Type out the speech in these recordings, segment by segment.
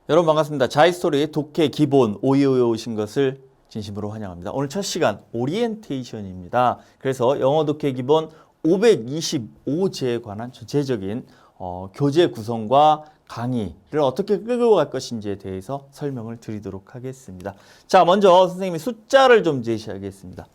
여러분 반갑습니다. 자이스토리 독해 기본 오이오에 오신 것을 진심으로 환영합니다. 오늘 첫 시간 오리엔테이션입니다. 그래서 영어 독해 기본 525제에 관한 전체적인 교재 구성과 강의를 어떻게 끌고 갈 것인지에 대해서 설명을 드리도록 하겠습니다. 자, 먼저 선생님이 숫자를 좀 제시하겠습니다.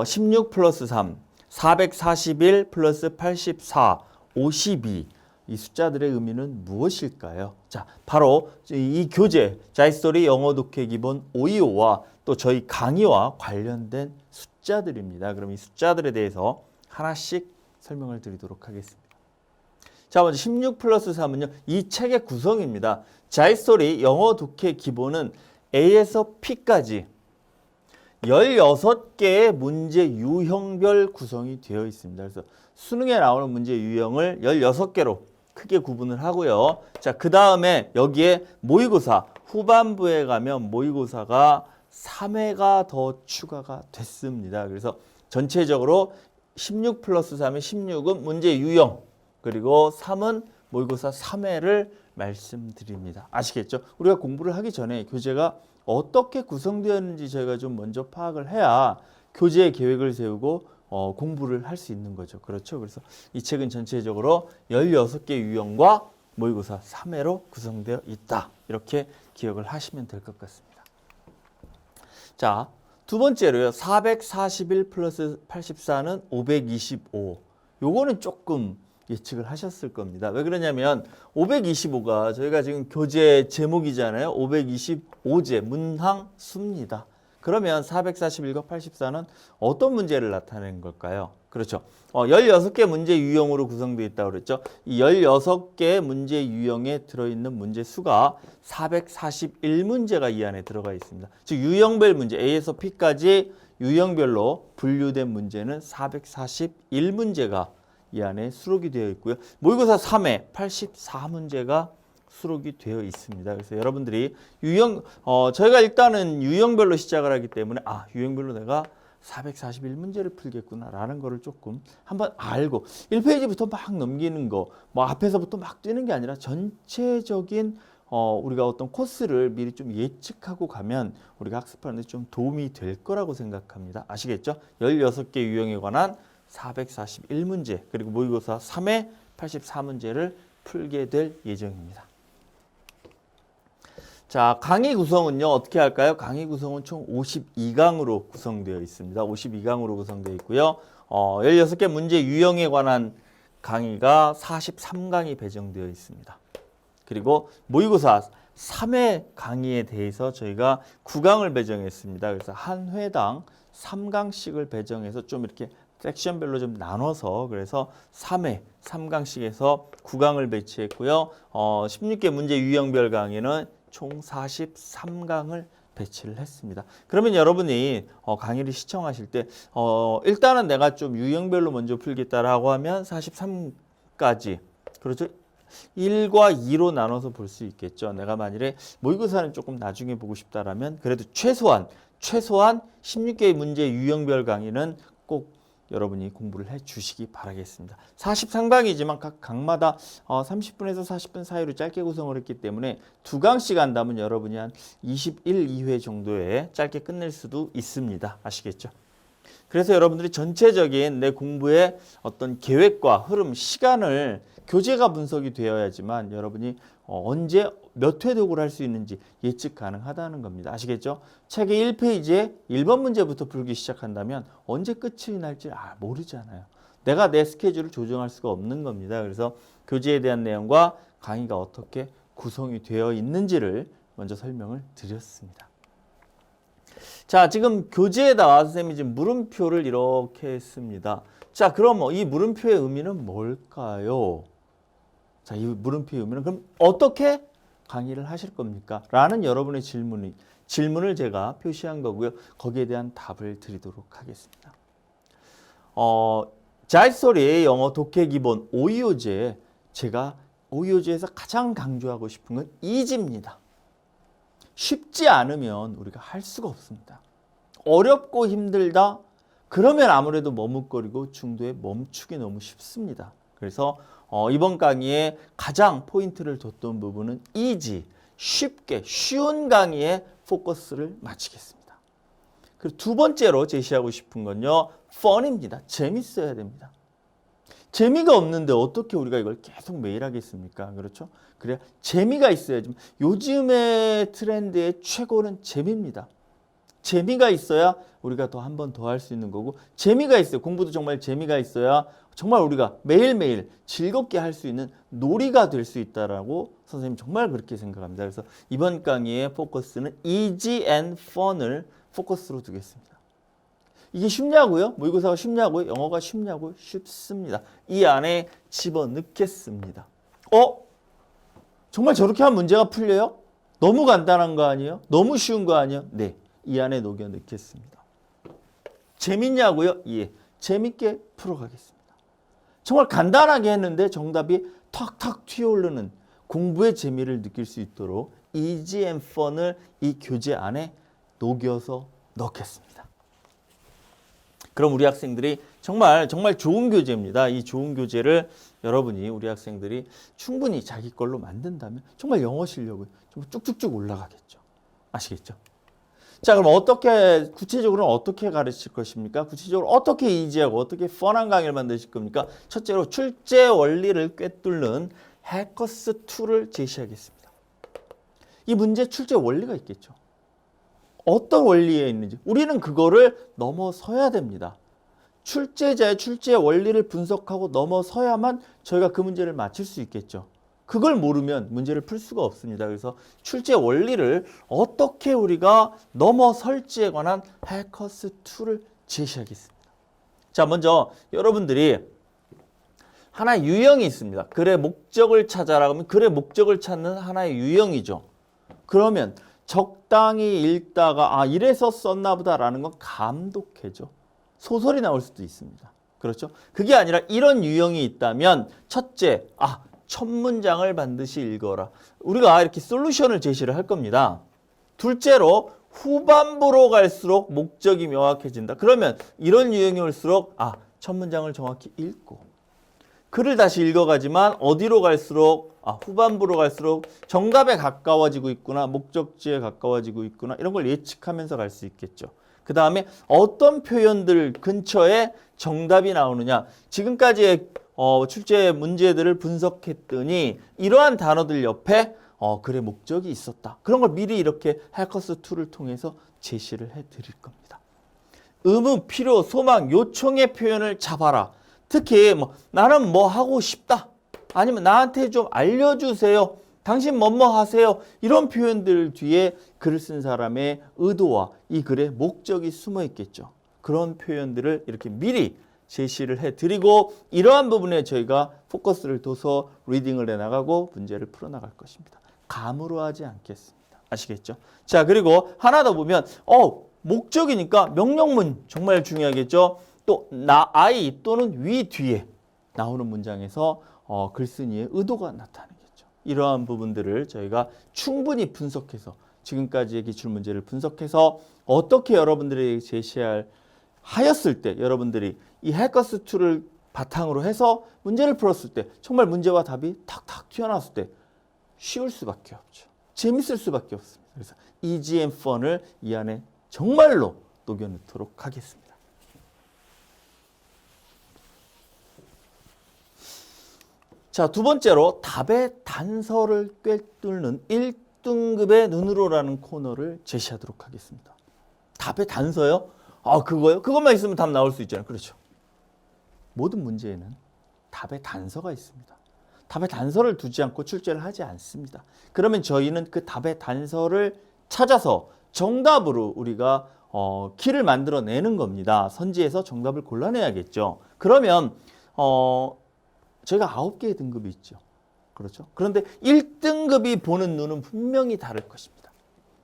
16 플러스 3, 441 플러스 84, 52. 이 숫자들의 의미는 무엇일까요? 자, 바로 이 교재 자이스토리 영어 독해 기본 525와 또 저희 강의와 관련된 숫자들입니다. 그럼 이 숫자들에 대해서 하나씩 설명을 드리도록 하겠습니다. 자, 먼저 16 플러스 3은요. 이 책의 구성입니다. 자이스토리 영어 독해 기본은 A에서 P까지 16개의 문제 유형별 구성이 되어 있습니다. 그래서 수능에 나오는 문제 유형을 16개로 크게 구분을 하고요. 자, 그 다음에 여기에 모의고사 후반부에 가면 모의고사가 3회가 더 추가가 됐습니다. 그래서 전체적으로 16 플러스 3의 16은 문제 유형 그리고 3은 모의고사 3회를 말씀드립니다. 아시겠죠? 우리가 공부를 하기 전에 교재가 어떻게 구성되었는지 저희가 좀 먼저 파악을 해야 교재 계획을 세우고 공부를 할 수 있는 거죠. 그렇죠? 그래서 이 책은 전체적으로 16개 유형과 모의고사 3회로 구성되어 있다. 이렇게 기억을 하시면 될 것 같습니다. 자, 두 번째로요. 441 플러스 84는 525. 요거는 조금 예측을 하셨을 겁니다. 왜 그러냐면 525가 저희가 지금 교재 제목이잖아요. 525제 문항수입니다. 그러면 441과 84는 어떤 문제를 나타내는 걸까요? 그렇죠. 16개 문제 유형으로 구성되어 있다고 그랬죠. 이 16개 문제 유형에 들어있는 문제 수가 441문제가 이 안에 들어가 있습니다. 즉 유형별 문제 A에서 P까지 유형별로 분류된 문제는 441문제가 이 안에 수록이 되어 있고요. 모의고사 3회 84문제가 수록이 되어 있습니다. 그래서 여러분들이 저희가 일단은 유형별로 시작을 하기 때문에 유형별로 내가 441문제를 풀겠구나라는 거를 조금 한번 알고 1페이지부터 막 넘기는 거, 뭐 앞에서부터 막 뛰는 게 아니라 전체적인 우리가 어떤 코스를 미리 좀 예측하고 가면 우리가 학습하는 데 좀 도움이 될 거라고 생각합니다. 아시겠죠? 16개 유형에 관한 441문제 그리고 모의고사 3회 84문제를 풀게 될 예정입니다. 자, 강의 구성은요, 어떻게 할까요? 강의 구성은 총 52강으로 구성되어 있습니다. 52강으로 구성되어 있고요. 16개 문제 유형에 관한 강의가 43강이 배정되어 있습니다. 그리고 모의고사 3회 강의에 대해서 저희가 9강을 배정했습니다. 그래서 한 회당 3강씩을 배정해서 좀 이렇게 섹션별로 좀 나눠서 그래서 3회 3강씩에서 9강을 배치했고요. 16개 문제 유형별 강의는 총 43강을 배치를 했습니다. 그러면 여러분이 강의를 시청하실 때 일단은 내가 좀 유형별로 먼저 풀겠다라고 하면 43까지 그렇죠? 1과 2로 나눠서 볼 수 있겠죠. 내가 만일에 모의고사는 조금 나중에 보고 싶다라면 그래도 최소한 16개의 문제 유형별 강의는 꼭 여러분이 공부를 해 주시기 바라겠습니다. 43강이지만 각 강마다 30분에서 40분 사이로 짧게 구성을 했기 때문에 2강씩 한다면 여러분이 한 21, 2회 정도에 짧게 끝낼 수도 있습니다. 아시겠죠? 그래서 여러분들이 전체적인 내 공부의 어떤 계획과 흐름, 시간을 교재가 분석이 되어야지만 여러분이 언제 몇 회 독을 할 수 있는지 예측 가능하다는 겁니다. 아시겠죠? 책의 1페이지에 1번 문제부터 풀기 시작한다면 언제 끝이 날지 모르잖아요. 내가 내 스케줄을 조정할 수가 없는 겁니다. 그래서 교재에 대한 내용과 강의가 어떻게 구성이 되어 있는지를 먼저 설명을 드렸습니다. 자, 지금 교재에다가 선생님이 지금 물음표를 이렇게 했습니다. 자, 그럼 이 물음표의 의미는 뭘까요? 자, 이 물음표의 의미는 그럼 어떻게 강의를 하실 겁니까? 라는 여러분의 질문을 제가 표시한 거고요. 거기에 대한 답을 드리도록 하겠습니다. 자이스토리의 영어 독해 기본 525제 제가 525제에서 가장 강조하고 싶은 건 이지입니다. 쉽지 않으면 우리가 할 수가 없습니다. 어렵고 힘들다? 그러면 아무래도 머뭇거리고 중도에 멈추기 너무 쉽습니다. 그래서 이번 강의에 가장 포인트를 뒀던 부분은 easy, 쉽게 쉬운 강의에 포커스를 맞추겠습니다. 그리고 두 번째로 제시하고 싶은 건요. fun입니다. 재밌어야 됩니다. 재미가 없는데 어떻게 우리가 이걸 계속 매일 하겠습니까? 그렇죠? 그래야 재미가 있어야지. 요즘의 트렌드의 최고는 재미입니다. 재미가 있어야 우리가 더 한 번 더 할 수 있는 거고 재미가 있어요. 공부도 정말 재미가 있어야 정말 우리가 매일매일 즐겁게 할 수 있는 놀이가 될 수 있다라고 선생님 정말 그렇게 생각합니다. 그래서 이번 강의의 포커스는 easy and fun을 포커스로 두겠습니다. 이게 쉽냐고요? 모의고사가 쉽냐고요? 영어가 쉽냐고요? 쉽습니다. 이 안에 집어넣겠습니다. 정말 저렇게 하면 문제가 풀려요? 너무 간단한 거 아니에요? 너무 쉬운 거 아니에요? 네, 이 안에 녹여 넣겠습니다. 재밌냐고요? 예, 재밌게 풀어가겠습니다. 정말 간단하게 했는데 정답이 탁탁 튀어오르는 공부의 재미를 느낄 수 있도록 easy and fun을 이 교재 안에 녹여서 넣겠습니다. 그럼 우리 학생들이 정말 좋은 교재입니다. 이 좋은 교재를 여러분이 우리 학생들이 충분히 자기 걸로 만든다면 정말 영어 실력은 좀 쭉쭉쭉 올라가겠죠. 아시겠죠? 자, 그럼 구체적으로는 어떻게 가르칠 것입니까? 구체적으로 어떻게 이지하고 어떻게 펀한 강의를 만드실 겁니까? 첫째로 출제 원리를 꿰뚫는 해커스 2를 제시하겠습니다. 이 문제 출제 원리가 있겠죠. 어떤 원리에 있는지 우리는 그거를 넘어서야 됩니다. 출제자의 출제 원리를 분석하고 넘어서야만 저희가 그 문제를 맞힐 수 있겠죠. 그걸 모르면 문제를 풀 수가 없습니다. 그래서 출제 원리를 어떻게 우리가 넘어설지에 관한 해커스 2를 제시하겠습니다. 자, 먼저 여러분들이 하나의 유형이 있습니다. 글의 목적을 찾아라 하면 글의 목적을 찾는 하나의 유형이죠. 그러면 적당히 읽다가 이래서 썼나 보다라는 건 감독해죠. 소설이 나올 수도 있습니다. 그렇죠? 그게 아니라 이런 유형이 있다면 첫째, 첫 문장을 반드시 읽어라. 우리가 이렇게 솔루션을 제시를 할 겁니다. 둘째로 후반부로 갈수록 목적이 명확해진다. 그러면 이런 유형이 올수록 첫 문장을 정확히 읽고 글을 다시 읽어가지만 어디로 갈수록 후반부로 갈수록 정답에 가까워지고 있구나, 목적지에 가까워지고 있구나 이런 걸 예측하면서 갈 수 있겠죠. 그 다음에 어떤 표현들 근처에 정답이 나오느냐. 지금까지의 출제 문제들을 분석했더니 이러한 단어들 옆에 글의 목적이 있었다. 그런 걸 미리 이렇게 해커스 2를 통해서 제시를 해드릴 겁니다. 의무, 필요, 소망, 요청의 표현을 잡아라. 특히 나는 뭐 하고 싶다. 아니면 나한테 좀 알려주세요. 당신 뭐뭐 하세요. 이런 표현들 뒤에 글을 쓴 사람의 의도와 이 글의 목적이 숨어 있겠죠. 그런 표현들을 이렇게 미리 제시를 해드리고 이러한 부분에 저희가 포커스를 둬서 리딩을 해나가고 문제를 풀어나갈 것입니다. 감으로 하지 않겠습니다. 아시겠죠? 자, 그리고 하나 더 보면 목적이니까 명령문 정말 중요하겠죠. 또 I 또는 위 뒤에 나오는 문장에서 글쓴이의 의도가 나타나겠죠. 이러한 부분들을 저희가 충분히 분석해서 지금까지의 기출문제를 분석해서 어떻게 여러분들이 하였을 때 여러분들이 이 해커스 2를 바탕으로 해서 문제를 풀었을 때 정말 문제와 답이 탁탁 튀어나왔을 때 쉬울 수밖에 없죠. 재밌을 수밖에 없습니다. 그래서 easy and fun을 이 안에 정말로 녹여넣도록 하겠습니다. 자, 두 번째로 답의 단서를 꿰뚫는 1등급의 눈으로라는 코너를 제시하도록 하겠습니다. 답의 단서요? 그거요? 그것만 있으면 답 나올 수 있잖아요. 그렇죠. 모든 문제에는 답의 단서가 있습니다. 답의 단서를 두지 않고 출제를 하지 않습니다. 그러면 저희는 그 답의 단서를 찾아서 정답으로 우리가 키를 만들어내는 겁니다. 선지에서 정답을 골라내야겠죠. 그러면 저희가 9개의 등급이 있죠. 그렇죠? 그런데 1등급이 보는 눈은 분명히 다를 것입니다.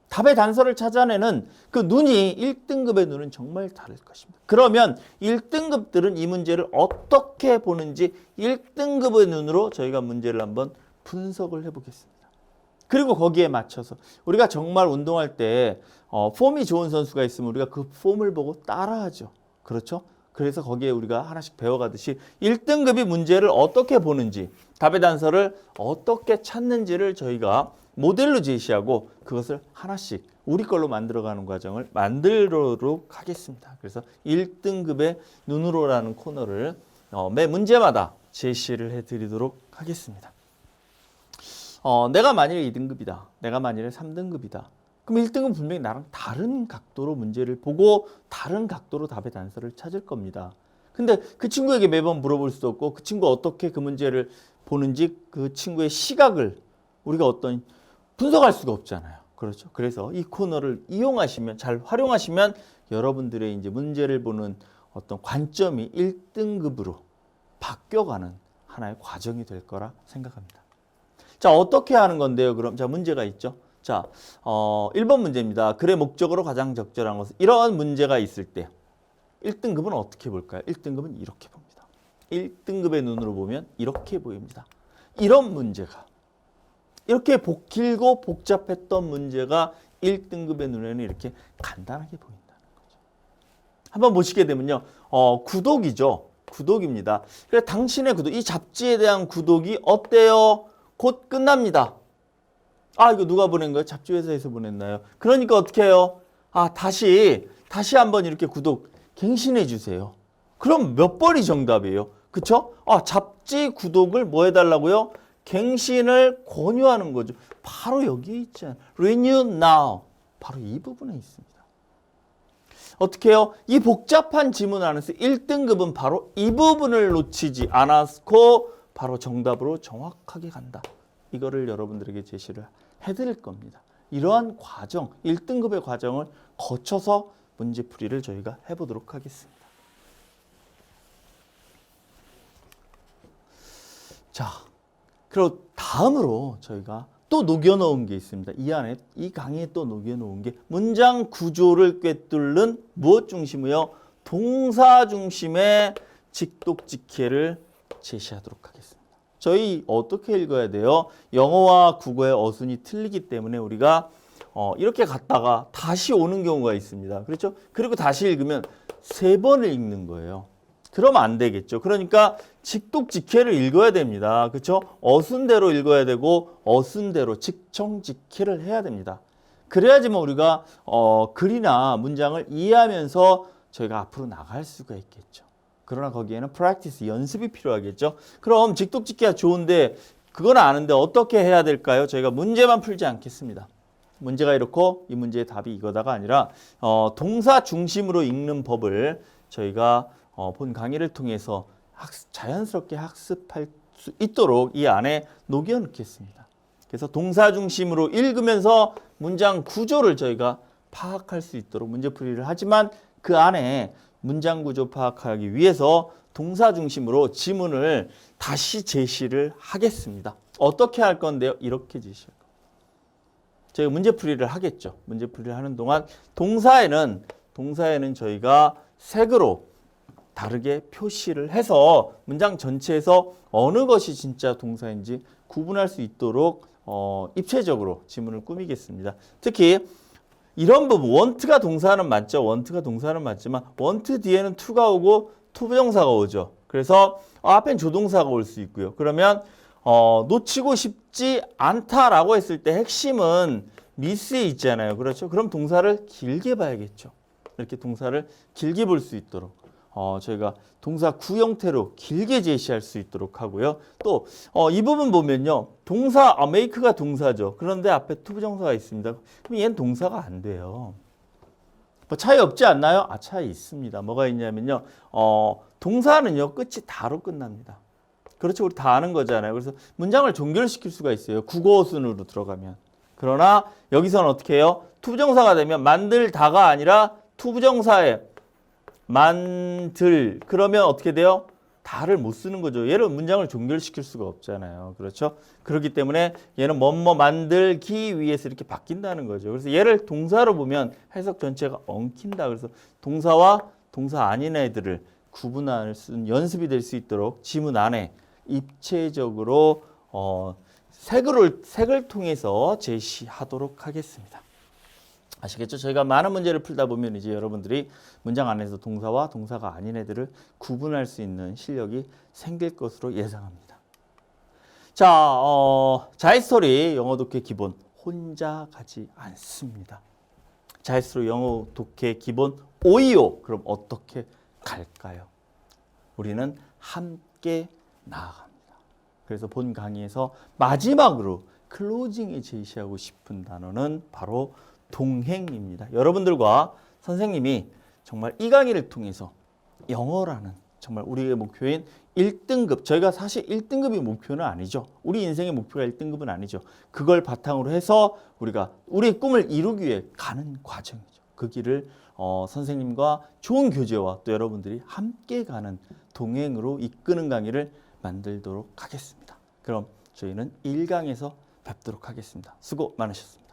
답의 단서를 찾아내는 그 눈이 1등급의 눈은 정말 다를 것입니다. 그러면 1등급들은 이 문제를 어떻게 보는지 1등급의 눈으로 저희가 문제를 한번 분석을 해보겠습니다. 그리고 거기에 맞춰서 우리가 정말 운동할 때 폼이 좋은 선수가 있으면 우리가 그 폼을 보고 따라하죠. 그렇죠? 그래서 거기에 우리가 하나씩 배워가듯이 1등급이 문제를 어떻게 보는지 답의 단서를 어떻게 찾는지를 저희가 모델로 제시하고 그것을 하나씩 우리 걸로 만들어가는 과정을 만들도록 하겠습니다. 그래서 1등급의 눈으로라는 코너를 매 문제마다 제시를 해드리도록 하겠습니다. 내가 만일에 2등급이다. 내가 만일에 3등급이다. 그럼 1등은 분명히 나랑 다른 각도로 문제를 보고 다른 각도로 답의 단서를 찾을 겁니다. 근데 그 친구에게 매번 물어볼 수도 없고 그 친구가 어떻게 그 문제를 보는지 그 친구의 시각을 우리가 어떤 분석할 수가 없잖아요. 그렇죠. 그래서 이 코너를 이용하시면, 잘 활용하시면 여러분들의 이제 문제를 보는 어떤 관점이 1등급으로 바뀌어가는 하나의 과정이 될 거라 생각합니다. 자, 어떻게 하는 건데요? 그럼 자, 문제가 있죠. 자, 1번 문제입니다. 글의 목적으로 가장 적절한 것은 이러한 문제가 있을 때 1등급은 어떻게 볼까요? 1등급은 이렇게 봅니다. 1등급의 눈으로 보면 이렇게 보입니다. 이런 문제가 이렇게 길고 복잡했던 문제가 1등급의 눈에는 이렇게 간단하게 보인다는 거죠. 한번 보시게 되면요. 구독이죠. 구독입니다. 그래서 당신의 구독, 이 잡지에 대한 구독이 어때요? 곧 끝납니다. 아, 이거 누가 보낸 거예요? 잡지 회사에서 보냈나요? 그러니까 어떻게 해요? 아, 다시 한번 이렇게 구독 갱신해 주세요. 그럼 몇 번이 정답이에요? 그쵸? 아, 잡지 구독을 뭐 해달라고요? 갱신을 권유하는 거죠. 바로 여기에 있잖아요. Renew now. 바로 이 부분에 있습니다. 어떻게 해요? 이 복잡한 지문 안에서 1등급은 바로 이 부분을 놓치지 않았고 바로 정답으로 정확하게 간다. 이거를 여러분들에게 제시를 해드릴 겁니다. 이러한 과정, 1등급의 과정을 거쳐서 문제풀이를 저희가 해보도록 하겠습니다. 자, 그리고 다음으로 저희가 또 녹여놓은 게 있습니다. 이 안에, 이 강의에 또 녹여놓은 게 문장 구조를 꿰뚫는 무엇 중심이요? 동사 중심의 직독직해를 제시하도록 하겠습니다. 저희 어떻게 읽어야 돼요? 영어와 국어의 어순이 틀리기 때문에 우리가 이렇게 갔다가 다시 오는 경우가 있습니다. 그렇죠? 그리고 다시 읽으면 3번을 읽는 거예요. 그러면 안 되겠죠. 그러니까 직독직해를 읽어야 됩니다. 그렇죠? 어순대로 읽어야 되고 어순대로 직청직해를 해야 됩니다. 그래야지만 우리가 글이나 문장을 이해하면서 저희가 앞으로 나갈 수가 있겠죠. 그러나 거기에는 프랙티스, 연습이 필요하겠죠. 그럼 직독직해가 좋은데 그건 아는데 어떻게 해야 될까요? 저희가 문제만 풀지 않겠습니다. 문제가 이렇고 이 문제의 답이 이거다가 아니라 동사 중심으로 읽는 법을 저희가 본 강의를 통해서 자연스럽게 학습할 수 있도록 이 안에 녹여 넣겠습니다. 그래서 동사 중심으로 읽으면서 문장 구조를 저희가 파악할 수 있도록 문제풀이를 하지만 그 안에 문장 구조 파악하기 위해서 동사 중심으로 지문을 다시 제시를 하겠습니다. 어떻게 할 건데요? 이렇게 제시할 겁니다. 저희가 문제풀이를 하겠죠. 문제풀이를 하는 동안 동사에는 저희가 색으로 다르게 표시를 해서 문장 전체에서 어느 것이 진짜 동사인지 구분할 수 있도록 입체적으로 지문을 꾸미겠습니다. 특히 이런 부분, want가 동사는 맞죠. want가 동사는 맞지만 want 뒤에는 to가 오고 to 부정사가 오죠. 그래서 앞엔 조동사가 올 수 있고요. 그러면 놓치고 싶지 않다라고 했을 때 핵심은 miss에 있잖아요. 그렇죠? 그럼 동사를 길게 봐야겠죠. 이렇게 동사를 길게 볼 수 있도록 저희가 동사 구 형태로 길게 제시할 수 있도록 하고요. 또 이 부분 보면요. 동사 make가 동사죠. 그런데 앞에 to 부정사가 있습니다. 그럼 얘는 동사가 안 돼요. 뭐 차이 없지 않나요? 아, 차이 있습니다. 뭐가 있냐면요. 동사는요. 끝이 다로 끝납니다. 그렇죠. 우리 다 아는 거잖아요. 그래서 문장을 종결시킬 수가 있어요. 국어순으로 들어가면. 그러나 여기서는 어떻게 해요? to 부정사가 되면 만들다가 아니라 to 부정사에 만들 그러면 어떻게 돼요? 다를 못 쓰는 거죠. 얘를 문장을 종결시킬 수가 없잖아요. 그렇죠? 그렇기 때문에 얘는 뭐뭐 만들기 위해서 이렇게 바뀐다는 거죠. 그래서 얘를 동사로 보면 해석 전체가 엉킨다. 그래서 동사와 동사 아닌 애들을 구분할 수 있는 연습이 될 수 있도록 지문 안에 입체적으로 색을 통해서 제시하도록 하겠습니다. 아시겠죠? 저희가 많은 문제를 풀다 보면 이제 여러분들이 문장 안에서 동사와 동사가 아닌 애들을 구분할 수 있는 실력이 생길 것으로 예상합니다. 자, 자이스토리 영어 독해 기본 혼자 가지 않습니다. 자이스로 영어 독해 기본 525. 그럼 어떻게 갈까요? 우리는 함께 나아갑니다. 그래서 본 강의에서 마지막으로 클로징에 제시하고 싶은 단어는 바로 동행입니다. 여러분들과 선생님이 정말 이 강의를 통해서 영어라는 정말 우리의 목표인 1등급, 저희가 사실 1등급이 목표는 아니죠. 우리 인생의 목표가 1등급은 아니죠. 그걸 바탕으로 해서 우리가 우리의 꿈을 이루기 위해 가는 과정이죠. 그 길을 선생님과 좋은 교재와 또 여러분들이 함께 가는 동행으로 이끄는 강의를 만들도록 하겠습니다. 그럼 저희는 1강에서 뵙도록 하겠습니다. 수고 많으셨습니다.